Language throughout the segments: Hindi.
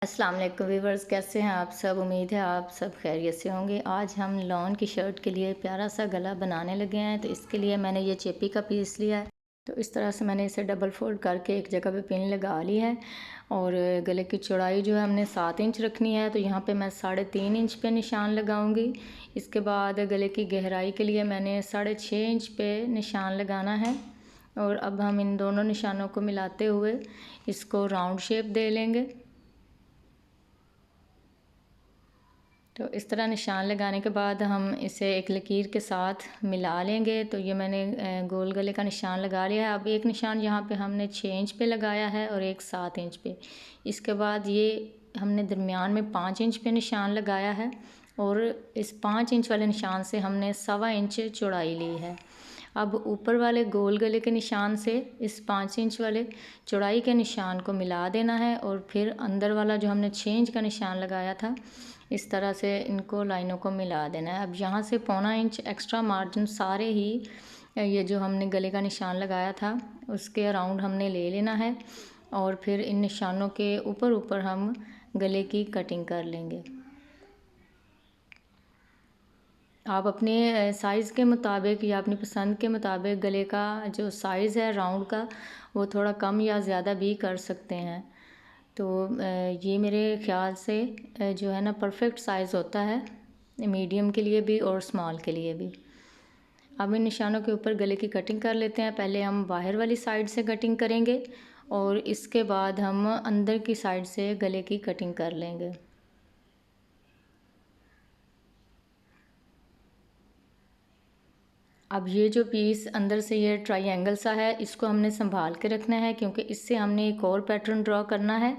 अस्सलाम वालेकुम व्यूवर्स, कैसे हैं आप सब। उम्मीद है आप सब खैरियत से होंगे। आज हम लॉन की शर्ट के लिए प्यारा सा गला बनाने लगे हैं। तो इसके लिए मैंने ये चेपी का पीस लिया है। तो इस तरह से मैंने इसे डबल फोल्ड करके एक जगह पे पिन लगा ली है। और गले की चौड़ाई जो है हमने 7 इंच रखनी है। तो यहाँ पे मैं 3.5 इंच पे निशान लगाऊंगी। इसके बाद गले की गहराई के लिए मैंने 6.5 इंच पे निशान लगाना है। और अब हम इन दोनों निशानों को मिलाते हुए इसको राउंड शेप दे लेंगे। तो इस तरह निशान लगाने के बाद हम इसे एक लकीर के साथ मिला लेंगे। तो ये मैंने गोल गले का निशान लगा लिया है। अब एक निशान यहाँ पे हमने 6 इंच पे लगाया है और एक 7 इंच पे। इसके बाद ये हमने दरमियान में 5 इंच पे निशान लगाया है। और इस 5 इंच वाले निशान से हमने 1.25 इंच चौड़ाई ली है। अब ऊपर वाले गोल गले के निशान से इस 5 इंच वाले चौड़ाई के निशान को मिला देना है। और फिर अंदर वाला जो हमने 6 इंच का निशान लगाया था, इस तरह से इनको लाइनों को मिला देना है। अब यहाँ से 1.25 इंच एक्स्ट्रा मार्जिन सारे ही ये जो हमने गले का निशान लगाया था उसके अराउंड हमने ले लेना है। और फिर इन निशानों के ऊपर ऊपर हम गले की कटिंग कर लेंगे। आप अपने साइज़ के मुताबिक या अपनी पसंद के मुताबिक गले का जो साइज़ है राउंड का, वो थोड़ा कम या ज़्यादा भी कर सकते हैं। तो ये मेरे ख़्याल से जो है ना परफेक्ट साइज़ होता है, मीडियम के लिए भी और स्मॉल के लिए भी। अब इन निशानों के ऊपर गले की कटिंग कर लेते हैं। पहले हम बाहर वाली साइड से कटिंग करेंगे और इसके बाद हम अंदर की साइड से गले की कटिंग कर लेंगे। अब ये जो पीस अंदर से ये ट्रायंगल सा है, इसको हमने संभाल के रखना है क्योंकि इससे हमने एक और पैटर्न ड्रॉ करना है।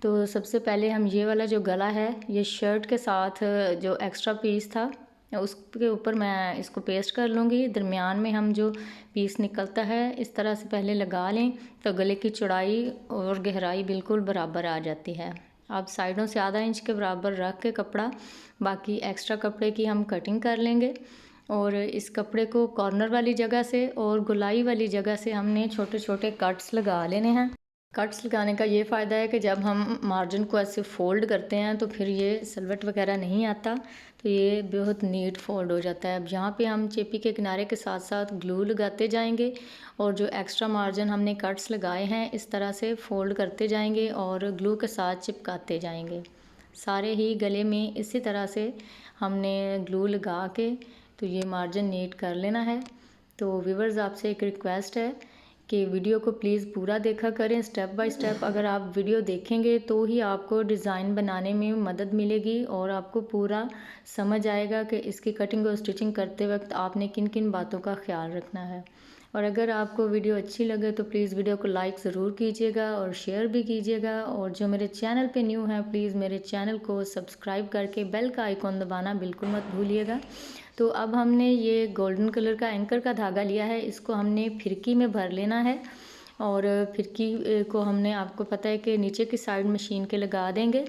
तो सबसे पहले हम ये वाला जो गला है, ये शर्ट के साथ जो एक्स्ट्रा पीस था उसके ऊपर मैं इसको पेस्ट कर लूँगी। दरमियान में हम जो पीस निकलता है इस तरह से पहले लगा लें, तो गले की चौड़ाई और गहराई बिल्कुल बराबर आ जाती है। अब साइडों से आधा इंच के बराबर रख के कपड़ा, बाकी एक्स्ट्रा कपड़े की हम कटिंग कर लेंगे। और इस कपड़े को कॉर्नर वाली जगह से और गोलाई वाली जगह से हमने छोटे छोटे कट्स लगा लेने हैं। कट्स लगाने का ये फ़ायदा है कि जब हम मार्जिन को ऐसे फ़ोल्ड करते हैं तो फिर ये सलवट वगैरह नहीं आता, तो ये बहुत नीट फोल्ड हो जाता है। अब यहाँ पे हम चेपी के किनारे के साथ साथ ग्लू लगाते जाएंगे और जो एक्स्ट्रा मार्जिन हमने कट्स लगाए हैं इस तरह से फ़ोल्ड करते जाएंगे और ग्लू के साथ चिपकाते जाएंगे। सारे ही गले में इसी तरह से हमने ग्लू लगा के तो ये मार्जिन नीट कर लेना है। तो व्यूवर्स, आपसे एक रिक्वेस्ट है कि वीडियो को प्लीज़ पूरा देखा करें, स्टेप बाय स्टेप। अगर आप वीडियो देखेंगे तो ही आपको डिज़ाइन बनाने में मदद मिलेगी और आपको पूरा समझ आएगा कि इसकी कटिंग और स्टिचिंग करते वक्त आपने किन किन बातों का ख्याल रखना है। और अगर आपको वीडियो अच्छी लगे तो प्लीज़ वीडियो को लाइक ज़रूर कीजिएगा और शेयर भी कीजिएगा। और जो मेरे चैनल पे न्यू है प्लीज़ मेरे चैनल को सब्सक्राइब करके बेल का आइकॉन दबाना बिल्कुल मत भूलिएगा। तो अब हमने ये गोल्डन कलर का एंकर का धागा लिया है, इसको हमने फिरकी में भर लेना है। और फिरकी को हमने, आपको पता है कि नीचे की साइड मशीन के लगा देंगे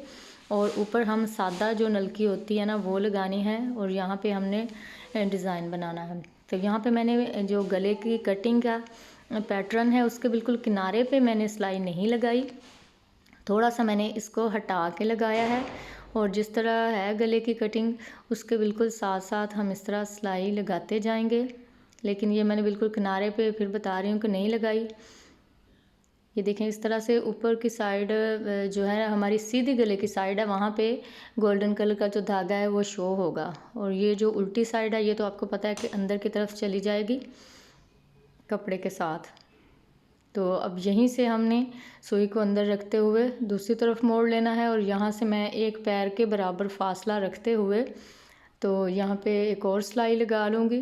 और ऊपर हम सादा जो नलकी होती है ना वो लगानी है और यहाँ पे हमने डिज़ाइन बनाना है। तो यहाँ पे मैंने जो गले की कटिंग का पैटर्न है उसके बिल्कुल किनारे पे मैंने सिलाई नहीं लगाई, थोड़ा सा मैंने इसको हटा के लगाया है। और जिस तरह है गले की कटिंग उसके बिल्कुल साथ साथ हम इस तरह सिलाई लगाते जाएंगे। लेकिन ये मैंने बिल्कुल किनारे पे फिर बता रही हूँ कि नहीं लगाई। ये देखें, इस तरह से ऊपर की साइड जो है हमारी सीधी गले की साइड है, वहाँ पे गोल्डन कलर का जो धागा है वो शो होगा। और ये जो उल्टी साइड है ये तो आपको पता है कि अंदर की तरफ चली जाएगी कपड़े के साथ। तो अब यहीं से हमने सुई को अंदर रखते हुए दूसरी तरफ मोड़ लेना है और यहाँ से मैं एक पैर के बराबर फासला रखते हुए तो यहाँ पे एक और सिलाई लगा लूँगी।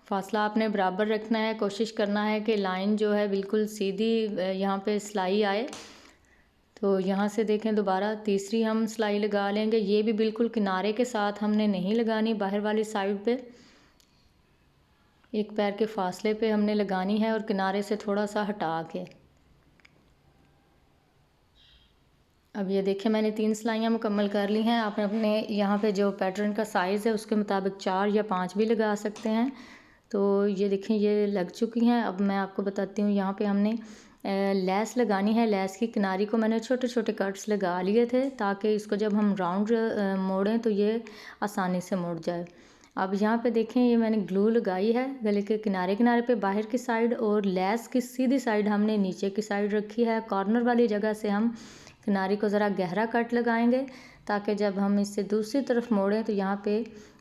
फासला आपने बराबर रखना है, कोशिश करना है कि लाइन जो है बिल्कुल सीधी यहाँ पे सिलाई आए। तो यहाँ से देखें, दोबारा तीसरी हम सिलाई लगा लेंगे। ये भी बिल्कुल किनारे के साथ हमने नहीं लगानी, बाहर वाली साइड पे एक पैर के फासले पे हमने लगानी है और किनारे से थोड़ा सा हटा के। अब ये देखिए, मैंने 3 सिलाइयाँ मुकम्मल कर ली हैं। आप अपने यहाँ पे जो पैटर्न का साइज़ है उसके मुताबिक 4 या 5 भी लगा सकते हैं। तो ये देखें, ये लग चुकी हैं। अब मैं आपको बताती हूँ, यहाँ पे हमने लेस लगानी है। लेस की किनारी को मैंने छोटे छोटे कट्स लगा लिए थे ताकि इसको जब हम राउंड मोड़ें तो ये आसानी से मुड़ जाए। अब यहाँ पे देखें ये मैंने ग्लू लगाई है गले के किनारे किनारे पे बाहर की साइड, और लेस की सीधी साइड हमने नीचे की साइड रखी है। कॉर्नर वाली जगह से हम किनारी को ज़रा गहरा कट लगाएंगे ताकि जब हम इससे दूसरी तरफ मोड़ें तो यहाँ पे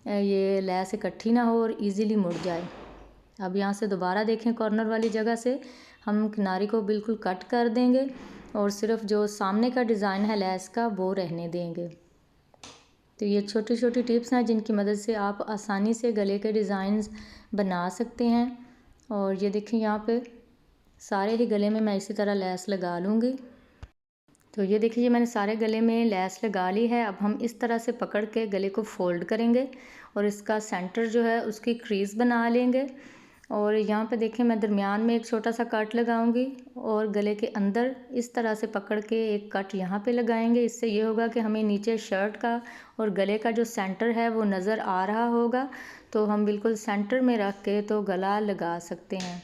ये लेस इकट्ठी ना हो और इजीली मुड़ जाए। अब यहाँ से दोबारा देखें कॉर्नर वाली जगह से हम किनारी को बिल्कुल कट कर देंगे और सिर्फ जो सामने का डिज़ाइन है लेस का वो रहने देंगे। तो ये छोटी छोटी टिप्स हैं जिनकी मदद से आप आसानी से गले के डिज़ाइंस बना सकते हैं। और ये देखें यहाँ पे सारे ही गले में मैं इसी तरह लेस लगा लूँगी। तो ये देखिए मैंने सारे गले में लेस लगा ली है। अब हम इस तरह से पकड़ के गले को फोल्ड करेंगे और इसका सेंटर जो है उसकी क्रीज बना लेंगे। और यहाँ पे देखें मैं दरमियान में एक छोटा सा कट लगाऊंगी और गले के अंदर इस तरह से पकड़ के एक कट यहाँ पे लगाएंगे। इससे ये होगा कि हमें नीचे शर्ट का और गले का जो सेंटर है वो नज़र आ रहा होगा, तो हम बिल्कुल सेंटर में रख के तो गला लगा सकते हैं।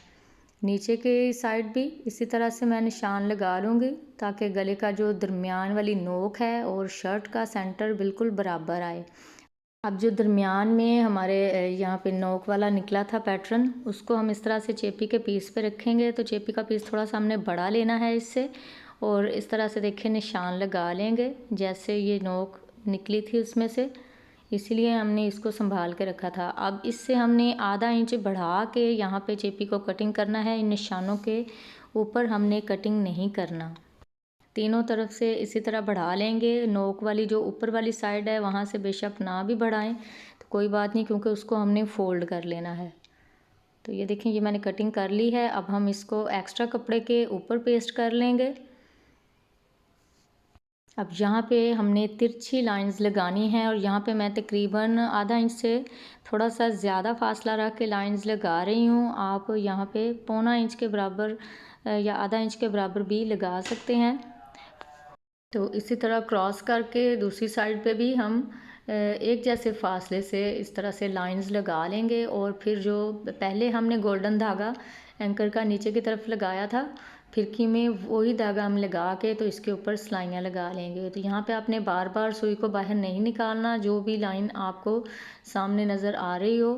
नीचे के साइड भी इसी तरह से मैं निशान लगा लूँगी ताकि गले का जो दरमियान वाली नोक है और शर्ट का सेंटर बिल्कुल बराबर आए। अब जो दरमियान में हमारे यहाँ पे नोक वाला निकला था पैटर्न, उसको हम इस तरह से चेपी के पीस पे रखेंगे। तो चेपी का पीस थोड़ा सा हमने बड़ा लेना है इससे, और इस तरह से देखें निशान लगा लेंगे जैसे ये नोक निकली थी उसमें से, इसीलिए हमने इसको संभाल के रखा था। अब इससे हमने आधा इंच बढ़ा के यहाँ पे चेपी को कटिंग करना है। इन निशानों के ऊपर हमने कटिंग नहीं करना। तीनों तरफ से इसी तरह बढ़ा लेंगे। नोक वाली जो ऊपर वाली साइड है वहाँ से बेशक ना भी बढ़ाएं तो कोई बात नहीं, क्योंकि उसको हमने फोल्ड कर लेना है। तो ये देखें ये मैंने कटिंग कर ली है। अब हम इसको एक्स्ट्रा कपड़े के ऊपर पेस्ट कर लेंगे। अब यहाँ पे हमने तिरछी लाइंस लगानी है और यहाँ पे मैं तकरीबन आधा इंच से थोड़ा सा ज़्यादा फासला रख के लाइंस लगा रही हूँ। आप यहाँ पे पौना इंच के बराबर या आधा इंच के बराबर भी लगा सकते हैं। तो इसी तरह क्रॉस करके दूसरी साइड पे भी हम एक जैसे फासले से इस तरह से लाइंस लगा लेंगे। और फिर जो पहले हमने गोल्डन धागा एंकर का नीचे की तरफ लगाया था फिरकी में, वही धागा हम लगा के तो इसके ऊपर सिलाइयाँ लगा लेंगे। तो यहाँ पे आपने बार बार सुई को बाहर नहीं निकालना। जो भी लाइन आपको सामने नज़र आ रही हो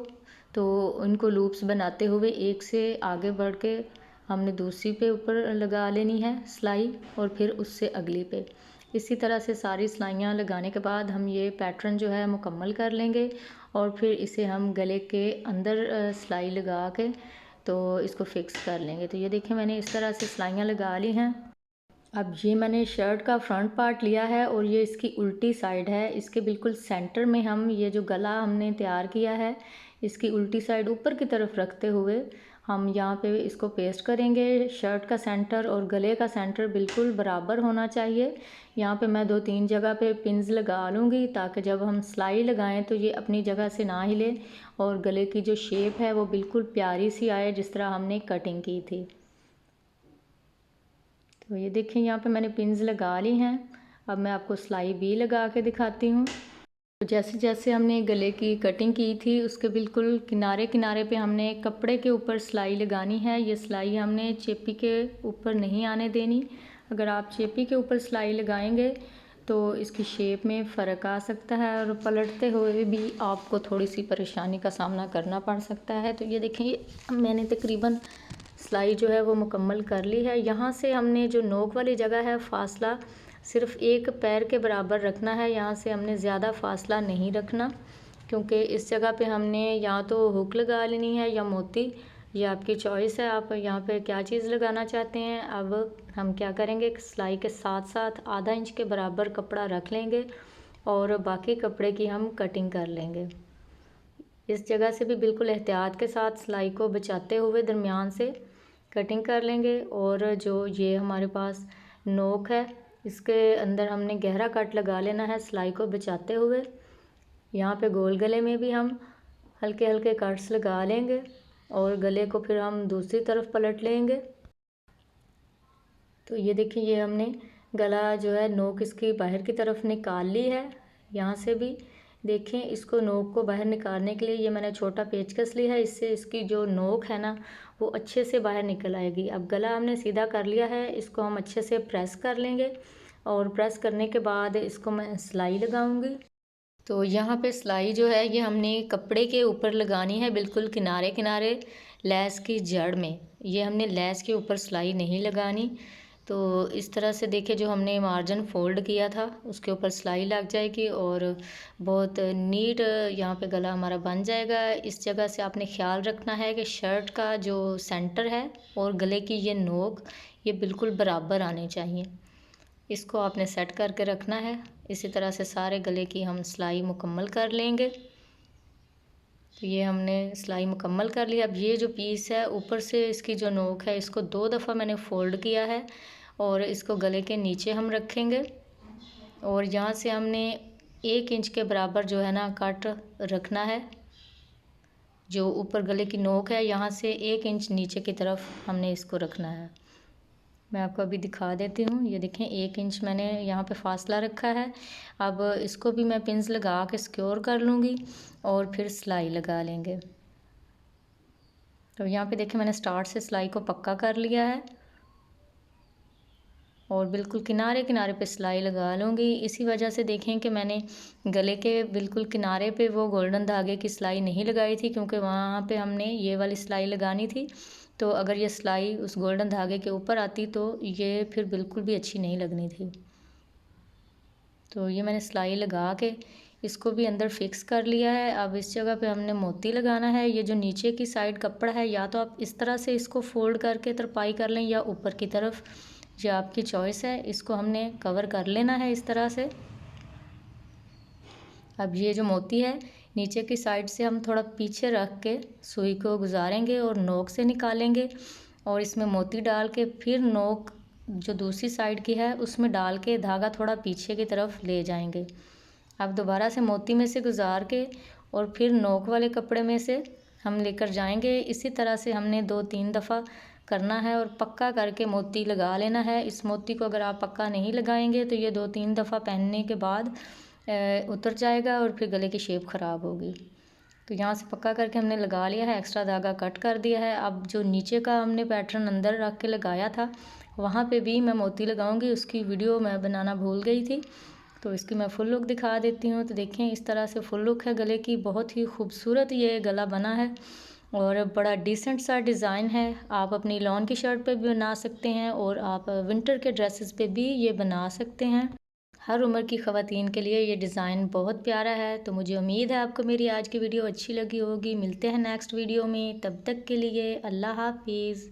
तो उनको लूप्स बनाते हुए एक से आगे बढ़ के हमने दूसरी पे ऊपर लगा लेनी है सिलाई और फिर उससे अगली पे। इसी तरह से सारी सिलाइयाँ लगाने के बाद हम ये पैटर्न जो है मुकम्मल कर लेंगे और फिर इसे हम गले के अंदर सिलाई लगा के तो इसको फिक्स कर लेंगे। तो ये देखें मैंने इस तरह से सिलाइयाँ लगा ली हैं। अब ये मैंने शर्ट का फ्रंट पार्ट लिया है और ये इसकी उल्टी साइड है। इसके बिल्कुल सेंटर में हम ये जो गला हमने तैयार किया है इसकी उल्टी साइड ऊपर की तरफ रखते हुए हम यहाँ पे इसको पेस्ट करेंगे। शर्ट का सेंटर और गले का सेंटर बिल्कुल बराबर होना चाहिए। यहाँ पे मैं 2-3 जगह पे पिन्स लगा लूँगी ताकि जब हम सिलाई लगाएं तो ये अपनी जगह से ना हिले और गले की जो शेप है वो बिल्कुल प्यारी सी आए जिस तरह हमने कटिंग की थी। तो ये देखें यहाँ पे मैंने पिन्स लगा ली हैं। अब मैं आपको सिलाई भी लगा के दिखाती हूँ। तो जैसे जैसे हमने गले की कटिंग की थी उसके बिल्कुल किनारे किनारे पे हमने कपड़े के ऊपर सिलाई लगानी है। ये सिलाई हमने चेपी के ऊपर नहीं आने देनी। अगर आप चेपी के ऊपर सिलाई लगाएंगे तो इसकी शेप में फ़र्क आ सकता है और पलटते हुए भी आपको थोड़ी सी परेशानी का सामना करना पड़ सकता है। तो ये देखिए मैंने तकरीबन सिलाई जो है वो मुकम्मल कर ली है। यहाँ से हमने जो नोक वाली जगह है फासला सिर्फ एक पैर के बराबर रखना है। यहाँ से हमने ज़्यादा फासला नहीं रखना क्योंकि इस जगह पे हमने या तो हुक लगा लेनी है या मोती, ये आपकी चॉइस है आप यहाँ पे क्या चीज़ लगाना चाहते हैं। अब हम क्या करेंगे, सिलाई के साथ साथ आधा इंच के बराबर कपड़ा रख लेंगे और बाकी कपड़े की हम कटिंग कर लेंगे। इस जगह से भी बिल्कुल एहतियात के साथ सिलाई को बचाते हुए दरमियान से कटिंग कर लेंगे। और जो ये हमारे पास नोक है इसके अंदर हमने गहरा कट लगा लेना है सिलाई को बचाते हुए। यहाँ पे गोल गले में भी हम हल्के हल्के कट्स लगा लेंगे और गले को फिर हम दूसरी तरफ पलट लेंगे। तो ये देखिए ये हमने गला जो है नोक इसकी बाहर की तरफ निकाल ली है। यहाँ से भी देखें, इसको नोक को बाहर निकालने के लिए ये मैंने छोटा पेचकस लिया है, इससे इसकी जो नोक है ना वो अच्छे से बाहर निकल आएगी। अब गला हमने सीधा कर लिया है, इसको हम अच्छे से प्रेस कर लेंगे और प्रेस करने के बाद इसको मैं सिलाई लगाऊंगी। तो यहाँ पे सिलाई जो है ये हमने कपड़े के ऊपर लगानी है, बिल्कुल किनारे किनारे लेस की जड़ में। ये हमने लेस के ऊपर सिलाई नहीं लगानी। तो इस तरह से देखिए, जो हमने मार्जिन फ़ोल्ड किया था उसके ऊपर सिलाई लग जाएगी और बहुत नीट यहाँ पे गला हमारा बन जाएगा। इस जगह से आपने ख्याल रखना है कि शर्ट का जो सेंटर है और गले की ये नोक ये बिल्कुल बराबर आने चाहिए। इसको आपने सेट करके रखना है। इसी तरह से सारे गले की हम सिलाई मुकम्मल कर लेंगे। तो ये हमने सिलाई मुकम्मल कर लिया। अब ये जो पीस है ऊपर से इसकी जो नोक है इसको 2 दफ़ा मैंने फ़ोल्ड किया है और इसको गले के नीचे हम रखेंगे और यहाँ से हमने 1 इंच के बराबर जो है ना कट रखना है। जो ऊपर गले की नोक है यहाँ से 1 इंच नीचे की तरफ हमने इसको रखना है। मैं आपको अभी दिखा देती हूँ। ये देखें, 1 इंच मैंने यहाँ पे फासला रखा है। अब इसको भी मैं पिंस लगा के सिक्योर कर लूँगी और फिर सिलाई लगा लेंगे। तो यहाँ पे देखें, मैंने स्टार्ट से सिलाई को पक्का कर लिया है और बिल्कुल किनारे किनारे पे सिलाई लगा लूँगी। इसी वजह से देखें कि मैंने गले के बिल्कुल किनारे पे वो गोल्डन धागे की सिलाई नहीं लगाई थी, क्योंकि वहाँ पे हमने ये वाली सिलाई लगानी थी। तो अगर ये सिलाई उस गोल्डन धागे के ऊपर आती तो ये फिर बिल्कुल भी अच्छी नहीं लगनी थी। तो ये मैंने सिलाई लगा के इसको भी अंदर फिक्स कर लिया है। अब इस जगह पे हमने मोती लगाना है। ये जो नीचे की साइड कपड़ा है, या तो आप इस तरह से इसको फोल्ड करके तरपाई कर लें या ऊपर की तरफ, ये आपकी चॉइस है। इसको हमने कवर कर लेना है इस तरह से। अब ये जो मोती है नीचे की साइड से हम थोड़ा पीछे रख के सुई को गुजारेंगे और नोक से निकालेंगे और इसमें मोती डाल के फिर नोक जो दूसरी साइड की है उसमें डाल के धागा थोड़ा पीछे की तरफ ले जाएंगे। अब दोबारा से मोती में से गुजार के और फिर नोक वाले कपड़े में से हम लेकर जाएंगे। इसी तरह से हमने 2-3 दफ़ा करना है और पक्का करके मोती लगा लेना है। इस मोती को अगर आप पक्का नहीं लगाएंगे तो ये 2-3 दफ़ा पहनने के बाद उतर जाएगा और फिर गले की शेप ख़राब होगी। तो यहाँ से पक्का करके हमने लगा लिया है, एक्स्ट्रा धागा कट कर दिया है। अब जो नीचे का हमने पैटर्न अंदर रख के लगाया था वहाँ पे भी मैं मोती लगाऊंगी, उसकी वीडियो मैं बनाना भूल गई थी, तो इसकी मैं फुल लुक दिखा देती हूँ। तो देखें, इस तरह से फुल लुक है गले की। बहुत ही खूबसूरत ये गला बना है और बड़ा डिसेंट सा डिज़ाइन है। आप अपनी लॉन की शर्ट पे भी बना सकते हैं और आप विंटर के ड्रेसेस पे भी ये बना सकते हैं। हर उम्र की ख़वातीन के लिए ये डिज़ाइन बहुत प्यारा है। तो मुझे उम्मीद है आपको मेरी आज की वीडियो अच्छी लगी होगी। मिलते हैं नेक्स्ट वीडियो में, तब तक के लिए अल्लाह हाफिज़।